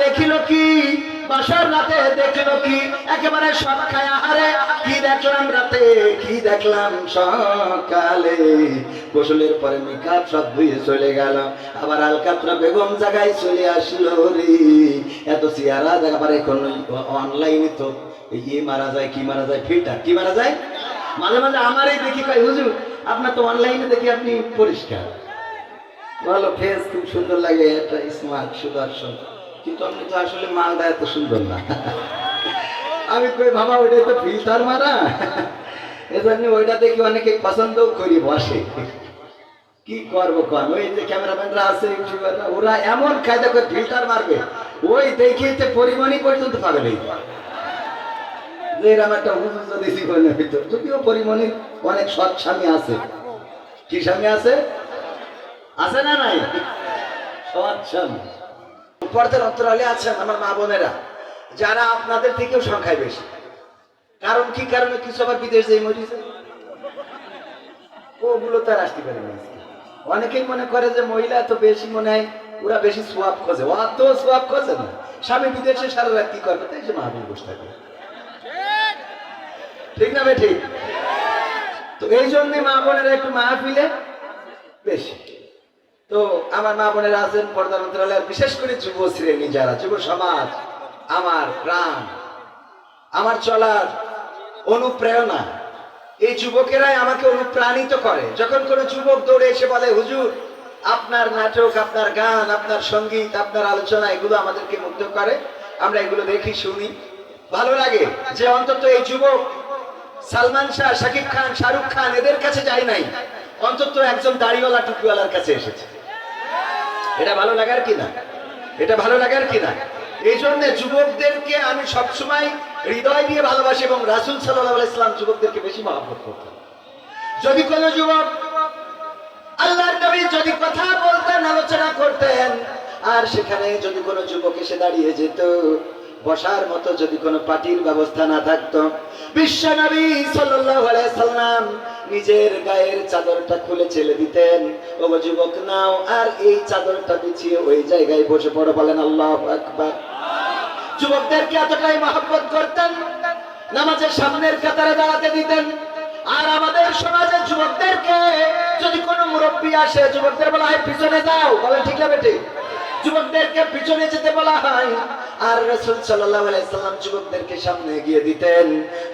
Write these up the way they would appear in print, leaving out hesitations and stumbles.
দেখিল কি বাসার রাতে দেখল কি একেবারে সব খায়া হারে কি দেখলাম রাতে কি দেখলাম সকালে গোসলের পরে মেকআপ সব ধুয়ে চলে গেল আবার আলকাতরা বেগম জায়গায় চলে আসলো রে এত চেহারা আবার এখন অনলাইনে তো ইয়ে মারা যায় কি মারা যায় ফিল্টার কি মারা যায় মাঝে মাঝে আমারই দেখি কয় হুজুর আপনার তো অনলাইনে দেখি আপনি পরিষ্কার ভালো ফেস খুব সুন্দর লাগে একটা স্মার্ট সুদর্শন কিন্তু আপনি তো আসলে মালটা এত সুন্দর না আমি কই বাবা ওইটাই তো ফিল্টার মারা এজন্য ওইটা দেখি অনেকে পছন্দ করি বসে কি করবো কন ওই যে ক্যামেরাম্যানরা আছে ইউটিউবাররা ওরা এমন কায়দা করে ফিল্টার মারবে ওই দেখিতে পরিমাণই পর্যন্ত পাবে না যে এরকম একটা হুজুর যদি জীবনে হইতো যদিও পরিমাণের অনেক সৎ স্বামী আছে কি স্বামী আছে আছে না নাই সৎ স্বামী পর্দার অন্তরালে আছেন আমার মা বোনেরা যারা আপনাদের থেকেও সংখ্যায় বেশি কারণ কি কারণে কিছু আবার বিদেশ যাই মরিছে ওগুলো তার আসতে পারে না অনেকেই মনে করে যে মহিলা এত বেশি মনে হয় ওরা বেশি সোয়াব খোঁজে অত সোয়াব খোঁজে না স্বামী বিদেশে সারা রাত কি করবে তাই সে মাহবুব বসে থাকে ঠিক না বে ঠিক তো এই জন্যই মা বোনেরা একটু মাহফিলে বেশি তো আমার মা বোনেরা আছেন পর্দার অন্তরালে বিশেষ করে যুব শ্রেণী যারা যুব সমাজ আমার প্রাণ আমার চলার অনুপ্রেরণা এই যুবকেরাই আমাকে অনুপ্রাণিত করে যখন কোনো যুবক দৌড়ে এসে বলে হুজুর আপনার নাটক আপনার গান আপনার সঙ্গীত আপনার আলোচনা এগুলো আমাদেরকে মুগ্ধ করে আমরা এগুলো দেখি শুনি ভালো লাগে যে অন্তত এই যুবক সালমান শাহ শাকিব খান শাহরুখ খান এদের কাছে যাই নাই অন্তত একজন দাড়িওয়ালা টুপিওয়ালার কাছে এসেছে এটা ভালো লাগার কিনা এটা ভালো লাগার কিনা এই জন্য যুবকদেরকে আমি সবসময় হৃদয় দিয়ে ভালোবাসি এবং রাসূল সাল্লাল্লাহু আলাইহি ওয়াসাল্লাম যুবকদেরকে বেশি মহব্বত করতেন যদি কোনো যুবক আল্লাহর নবী যদি কথা বলতেন আলোচনা করতেন আর সেখানে যদি কোনো যুবক এসে দাঁড়িয়ে যেত বসার মতো যদি কোনো পার্টির ব্যবস্থা না থাকতো বিশ্ব নবী সাল্লাল্লাহু আলাইহি সাল্লাম নিজের গায়ের চাদরটা খুলে ছেড়ে দিতেন ও যুবক নাও আর এই চাদরটা বিছিয়ে ওই জায়গায় বসে পড়ো বলেন আল্লাহু আকবার যুবকদেরকে এতটাই মহব্বত করতেন নামাজের সামনের কাতারে দাঁড়াতে দিতেন আর আমাদের সমাজের যুবকদেরকে যদি কোনো মুরব্বী আসে যুবকদের বলা হয় পিছনে যাও বলে ঠিক না বেটি যুবকদেরকে পিছনে যেতে বলা হয় আর রাসূল সাল্লাল্লাহু আলাইহি সাল্লাম যুবকদেরকে সামনে এগিয়ে দিতেন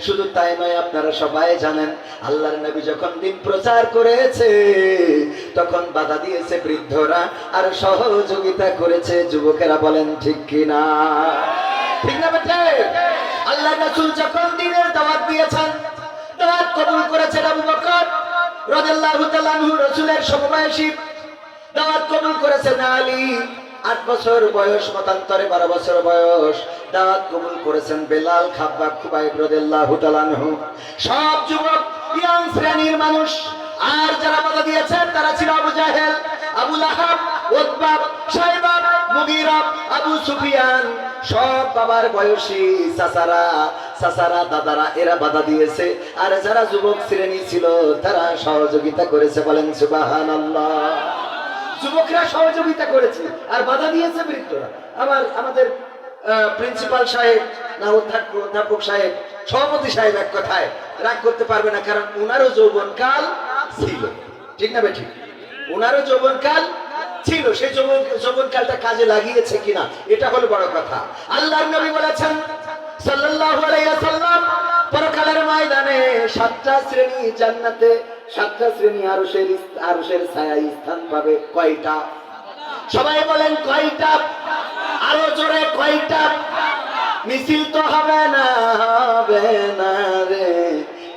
শুধু তাই নয় আপনারা সবাই জানেন আল্লাহর নবী যখন দিন প্রচার করেছে তখন বাধা দিয়েছে বৃদ্ধরা আর সহযোগিতা করেছে যুবকেরা বলেন ঠিক কি না ঠিক না বেটি আল্লাহর রাসূল যখন দ্বীনের দাওয়াত দিয়েছেন দাওয়াত কবুল করেছেন আবু বকর রাদিয়াল্লাহু তাআলা আনহু রাসূলের সমবয়সী দাওয়াত কবুল করেছেন আলী 8 বছর বয়স মতান্তরে 12 বছর বয়স দাওয়াত কবুল করেছেন বেলাল খাব্বাব খুবাইব রাদিয়াল্লাহু তাআলা আনহু সব যুবক ইয়াং শ্রেণীর মানুষ আর যারা বাধা দিয়েছেন তারা ছিল আবু জাহেল আবু লাহাব উতবা শাইবা মুগীরা আবু সুফিয়ান সব বাবার বয়সী চাচারা দাদারা এরা বাধা দিয়েছে আর যারা যুবক শ্রেণী ছিল তারা সহযোগিতা করেছে বলেন সুবহানাল্লাহ যুবকরা সহযোগিতা করেছে আর বাধা দিয়েছে বৃদ্ধরা আমাদের প্রিন্সিপাল সাহেব না অধ্যাপক সাহেব সভাপতি সাহেব এক কথায় রাগ করতে পারবে না কারণ ওনারও যৌবনকাল ছিল ঠিক না বেঠিক ওনারও যৌবনকাল ছিল সেই যৌবনকালটা কাজে লাগিয়েছে কিনা এটা হলো বড় কথা আল্লাহর নবী বলেছেন সাল্লাল্লাহু আলাইহি ওয়াসাল্লাম পরকালের ময়দানে 7টা শ্রেণী জান্নাতে 7টা শ্রেণী আরশের ছায়ায় স্থান পাবে কয়টা সবাই বলেন কয়টা আরো জোরে কয়টা মিছিল তো হবে না রে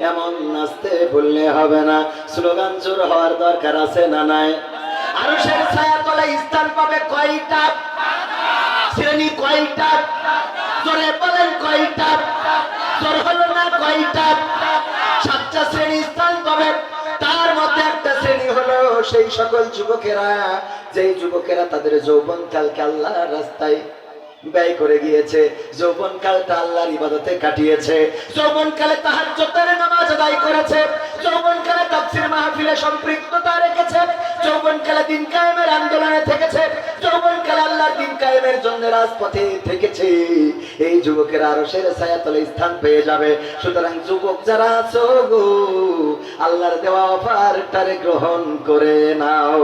এমন নাচতে বললে হবে না স্লোগান জোর হওয়ার দরকার আছে না নাই আরশের ছায়া তলে স্থান পাবে কয়টা শ্রেণী কয়টা জোরে বলেন কয়টা জোর হলো না কয়টা 7টা শ্রেণী স্থান পাবে তার মধ্যে একটা শ্রেণী হলো সেই সকল যুবকেরা যেই যুবকেরা তাদের যৌবনকালকে আল্লাহর রাস্তায় ব্যয় করে গিয়েছে, যৌবনকালটা আল্লাহর ইবাদতে কাটিয়েছে, যৌবনকালে তাহাজ্জুদের নামাজ আদায় করেছে, যৌবনকালে তাফসীর মাহফিলে সম্পৃক্ততা রেখেছে, যৌবনকালে দিন কায়েমের আন্দোলনে থেকেছে, যৌবনকালে আল্লাহর দিন কায়েমের জন্য রাজপথে থেকেছে, এই যুবকেরা আরশের ছায়াতলে স্থান পেয়ে যাবে। সুতরাং যুবক যারা আছো গো, আল্লাহর দেওয়া অফারটারে গ্রহণ করে নাও।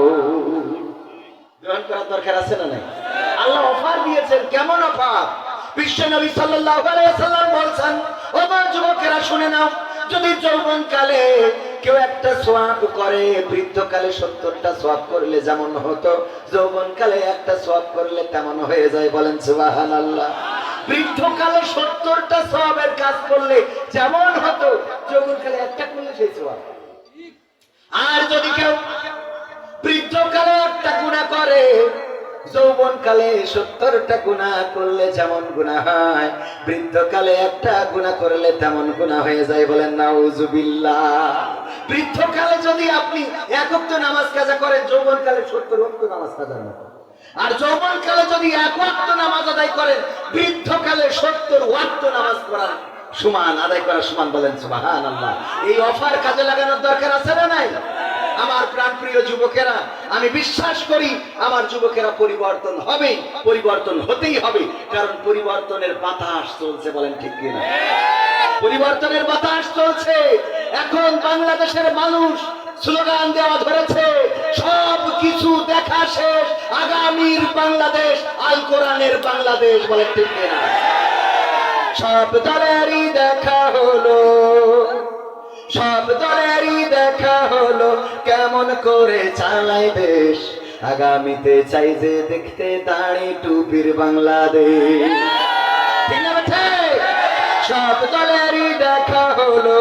গ্রহণ করার দরকার আছে না নাই? আল্লাহ অফার দিয়েছেন। কেমন অফার? বিশ্ব নবী সাল্লাল্লাহু আলাইহি ওয়াসাল্লাম বলছেন, ও মা যুবকেরা শুনে নাও, যদি যৌবনকালে কেউ একটা সওয়াব করে, বৃদ্ধকালে 70টা সওয়াব করলে যেমন হতো, যৌবনকালে একটা সওয়াব করলে তেমন হয়ে যায়। বলেন সুবহানাল্লাহ। বৃদ্ধকালে 70টা সওয়াবের কাজ করলে যেমন হতো, যৌবনকালে একটা করলে সেই সওয়াব। আর যদি কেউ বৃদ্ধকালে একটা গুনাহ করে, যৌবনকালে 70টা গুনাহ করলে যেমন গুনাহ হয়, বৃদ্ধকালে একটা গুনাহ করলে তেমন গুনাহ হয়ে যায়। বলেন নাউজুবিল্লাহ। বৃদ্ধকালে যদি আপনি এক ওয়াক্ত নামাজ কাজা করেন, যৌবনকালে 70 ওয়াক্ত নামাজ কাজার মতো। আর যৌবনকালে যদি এক ওয়াক্ত নামাজ আদায় করেন, বৃদ্ধকালে 70 ওয়াক্ত নামাজ করার সমান, আদায় করার সমান। বলেন সুবহানাল্লাহ। এই অফার কাজে লাগানোর দরকার আছে না নাই? আমার প্রাণপ্রিয় যুবকেরা, আমি বিশ্বাস করি আমার যুবকেরা পরিবর্তন হবে, পরিবর্তন হতেই হবে, কারণ পরিবর্তনের বাতাস চলছে। বলেন ঠিক কিনা? পরিবর্তনের বাতাস চলছে। এখন বাংলাদেশের মানুষ স্লোগান দেওয়া ধরেছে, সব কিছু দেখা শেষ, আগামীর বাংলাদেশ আল কোরআনের বাংলাদেশ। বলেন ঠিক কিনা? সব দলেরই দেখা হলো, সব দলেরই দেখা হলো, কেমন করে চালায় দেশ, আগামীতে চাই যে দেখতে দাড়ি টুপির বাংলাদেশ। সব দলেরই দেখা হলো,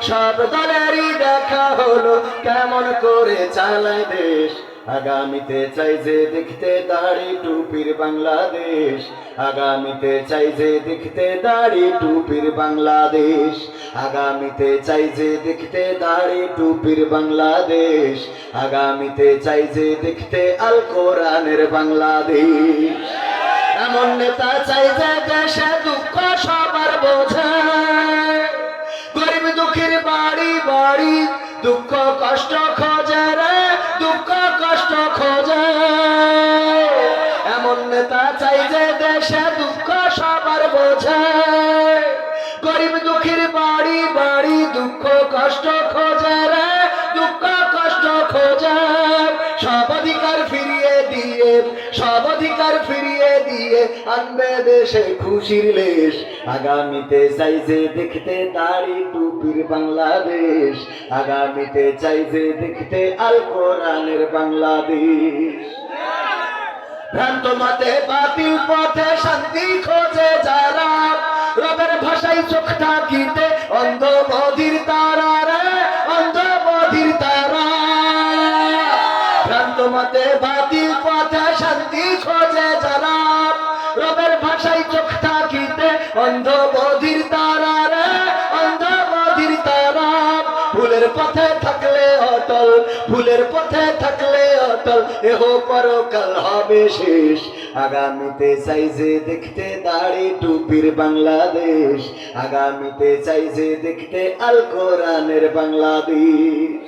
সব দলেরই দেখা হলো, কেমন করে চালায় দেশ, আগামীতে চাই যে দেখতে দাড়ি টুপির বাংলাদেশ, আগামীতে চাই যে দেখতে দাড়ি টুপির বাংলাদেশ, আগামীতে চাই যে দেখতে দাড়ি টুপির বাংলাদেশ, আগামীতে চাই যে দেখতে আল কোরআনের বাংলাদেশ। এমন নেতা চাই যে দেশে দুঃখ সবার বোঝায়, গরিব দুঃখীর বাড়ি বাড়ি দুঃখ কষ্ট খোঁজে রে, দুঃখ কষ্ট খোঁজে। এমন নেতা চাই যে দেশে দুঃখ সবার বোঝায়, গরিব দুঃখীর বাড়ি বাড়ি দুঃখ কষ্ট খোঁজে রে, দুঃখ কষ্ট খোঁজে। সব অধিকার ফিরিয়ে দিয়ে, সব অধিকার ফিরিয়ে দিয়ে আনবে দেশে খুশির লেশ, আগামীতে চাই যে দেখতে দাড়ি টুপির বাংলাদেশ, আগামীতে চাই যে দেখতে আল কোরআনের বাংলাদেশ। ভ্রান্ত মতে বাতিল পথে শান্তি খোঁজে যারা, রবের ভাষায় চোখ থাকিতে অন্ধ বধির তারা রে, অন্ধ বধির তারা। ভ্রান্ত মতে বাতিল পথে শান্তি খোঁজে যারা, রবের ভাষায় চোখ থাকিতে অন্ধ বধির তারা রে, অন্ধ বধির তারা। ভুলের পথে থাকলে অটল, ভুলের পথে থাকলে অটল, এহ পরকাল হবে শেষ, আগামীতে চাই যে দেখতে দাড়ি টুপির বাংলাদেশ, আগামীতে চাই যে দেখতে আল কোরআনের বাংলাদেশ।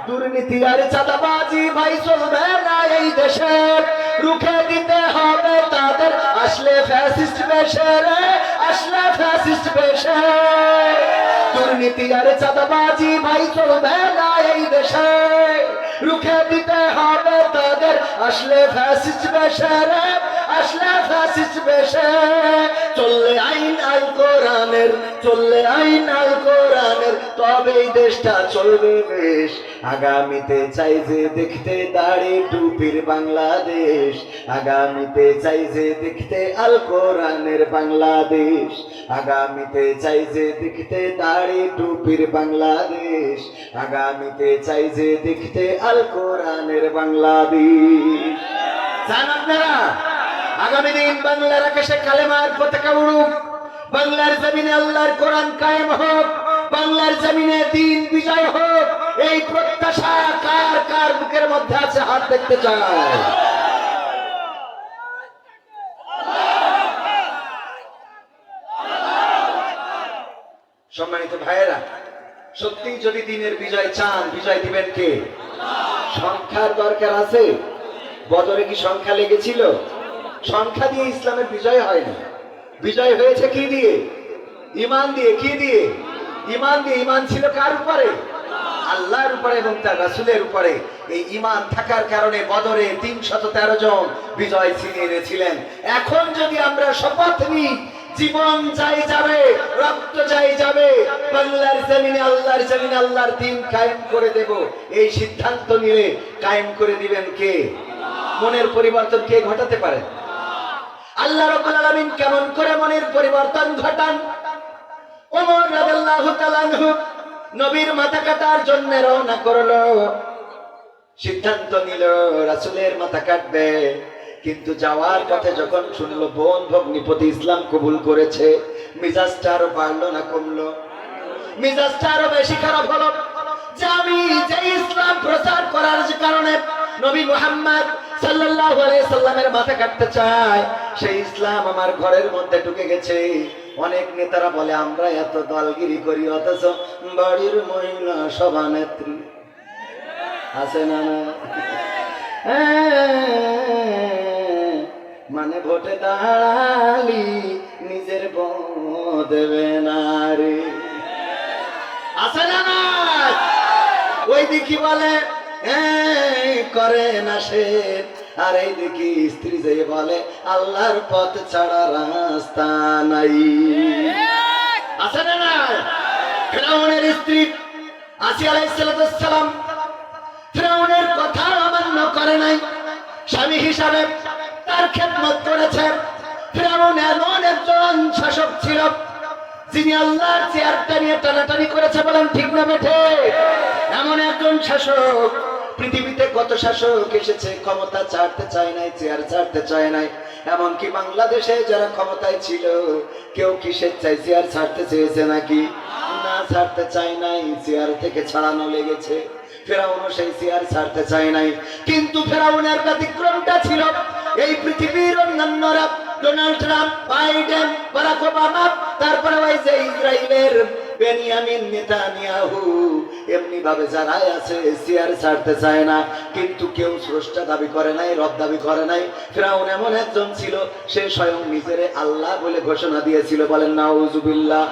দুর্নীতি আর চাঁদাবাজি ভাই চলবে না এই দেশে, রুখে দিতে হবে তাদের আসলে ফ্যাসিস্ট বেশে রে, আসলে ফ্যাসিস্ট বেশে। দুর্নীতি আর চাঁদাবাজি ভাই চলবে না এই দেশে, রুখে দিতে হবে তাদের আসলে ফ্যাসিস্ট বেশে রে, আসলে ফ্যাসিস্ট বেশে। চললে আইন আল কোরআনের, চললে আইন আল কোরআনের, তবেই দেশটা চলবে বেশ, আগামীতে চাই যে দেখতে দাড়ি টুপির বাংলাদেশ, আগামীতে চাই যে দেখতে আল কোরআনের বাংলাদেশ, আগামীতে চাই যে দেখতে দাড়ি টুপির বাংলাদেশ, আগামীতে চাই যে দেখতে আল কোরআনের বাংলাদেশ। জান আপনারা, আগামী দিন বাংলার আকাশে কালেমার পতাকা উড়ুক, বাংলার জমিনে আল্লাহর কোরআন কায়েম হোক, বাংলার জমিনে দিন বিজয় হোক, এই প্রত্যাশা কার কার বুকের মধ্যে আছে? হাত দেখতে চাই। সম্মানিত ভাইয়েরা, সত্যি যদি দিনের বিজয় চান, বিজয় দিবেন কে? সংখ্যার দরকার আছে? বদরে কি সংখ্যা লেগেছিল? সংখ্যা দিয়ে ইসলামের বিজয় হয়নি। বিজয় হয়েছে কি দিয়ে? ঈমান দিয়ে। কি দিয়ে? ঈমান দিয়ে। ঈমান ছিল কার উপরে? আল্লাহর উপরে এবং তার রাসূলের উপরে। এই ঈমান থাকার কারণে বদরে 313 জন বিজয় ছিনিয়ে এনেছিলেন। এখন যদি আমরা শপথ নিই, জীবন যাই যাবে, রক্ত যাই যাবে, বাংলার জমিনে আল্লাহর জমিনে আল্লাহর দ্বীন কায়েম করে দেব, এই সিদ্ধান্ত নিলে কায়েম করে দিবেন কে? মনের পরিবর্তন কে ঘটাতে পারে? আল্লাহ রাব্বুল আলামিন কেমন করে মনের পরিবর্তন ঘটান? ওমর রাদিয়াল্লাহু তাআলা আনহু নবীর মাথা কাটার জন্য রওনা করলো, সিদ্ধান্ত নিল রাসূলের মাথা কাটবে। কিন্তু যাওয়ার পথে যখন শুনলো বোন ভগ্নিপতি ইসলাম কবুল করেছে, মিজাজটা আরো বাড়লো না কমলো? মিজাজটা আরো বেশি খারাপ হলো যে আমি যে ইসলাম প্রচার করার কারণে নবী মুহাম্মদ সাল্লাল্লাহু আলাইহি সাল্লামের মাথা কাটতে চাই, সেই ইসলাম আমার ঘরের মধ্যে ঢুকে গেছে। অনেক নেতারা বলে আমরা এত দলগিরি করি, অথচ বাড়ির মহিলা সভানেত্রী আছে না? মানে ভোটে দাঁড়ালি নিজের বউ দেবে না রে, আছে না? ওই দেখি বলে করে না সে, আর এই দেখি স্ত্রী যে বলে আল্লাহর পথ ছাড়া রাস্তা নাই, আছে না? ফিরআউনের স্ত্রী আসিয়া আলাইহিস সালাম ফিরআউনের কথা অমান্য করে নাই, স্বামী হিসাবে তার খেদমত করেছে। ফিরআউন এমন একজন শাসক ছিল যিনি আল্লাহর চেয়ারটা নিয়ে টানাটানি করেছে, বলেন ঠিক না বেঠে? এমন একজন শাসক, পৃথিবীতে কত শাসক এসেছে, ক্ষমতা ছাড়তে চায় নাই, চেয়ার ছাড়তে চায় নাই। এমনকি বাংলাদেশে যারা ক্ষমতায় ছিল কেউ কি স্বেচ্ছায় চেয়ার ছাড়তে চেয়েছে নাকি? না, ছাড়তে চায় নাই, চেয়ার থেকে ছাড়ানো লেগেছে। ফেরাউনও সেই চেয়ার ছাড়তে চায় নাই। কিন্তু ফেরাউনের ব্যতিক্রমটা ছিল এই পৃথিবীর অন্যান্যরা, Donald Trump, Biden, Barack Obama, তারপরে ওই যে ইসরায়েলের বেনিয়ামিন নেতানিয়াহু, এমনি ভাবে যারা আছে চেয়ার ছাড়তে চায় না। কিন্তু কেউ স্রষ্টা দাবি করে নাই, রব দাবি করে নাই। ফিরআউন এমন একজন ছিল, সে স্বয়ং নিজেরে আল্লাহ বলে ঘোষণা দিয়েছিল, বলেন নাউজুবিল্লাহ।